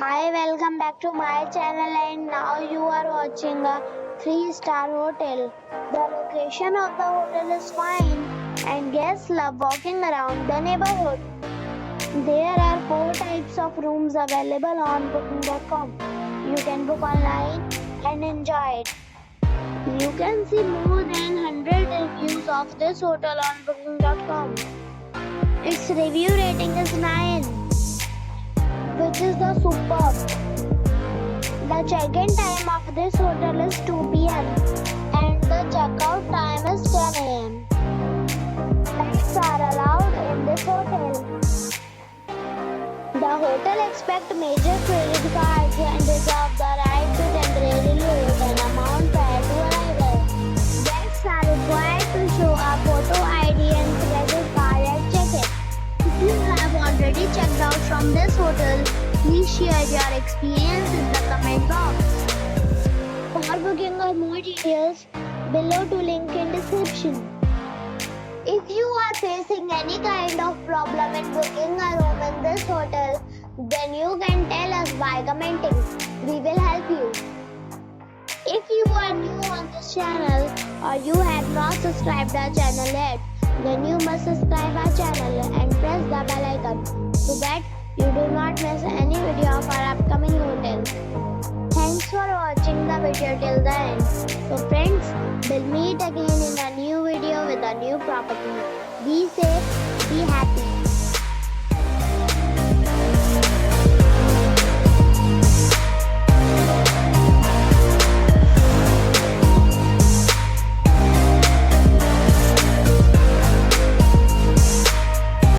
Hi, welcome back to my channel, and now you are watching a 3-star hotel. The location of the hotel is fine and guests love walking around the neighborhood. There are 4 types of rooms available on booking.com. You can book online and enjoy it. You can see more than 100 reviews of this hotel on booking.com. Its review rating is 9, which is the superb. The check-in time of this hotel is 2 p.m. and the check-out time is 10 a.m. Pets are allowed in this hotel. The hotel accepts major credit cards and reserves the right to temporarily hold an amount prior to arrival. Guests are required to show a photo ID and credit card at check-in. If you have already checked out from this hotel, please share your experience in the comment box. For booking or more details, below to link in description. If you are facing any kind of problem in booking a room in this hotel, then you can tell us by commenting. We will help you. If you are new on this channel or you have not subscribed our channel yet, then you must subscribe our channel and press the bell icon so that you do not miss any video of our upcoming hotel. Thanks for watching the video till the end. So friends, we'll meet again in a new video with a new property. Be safe, be happy.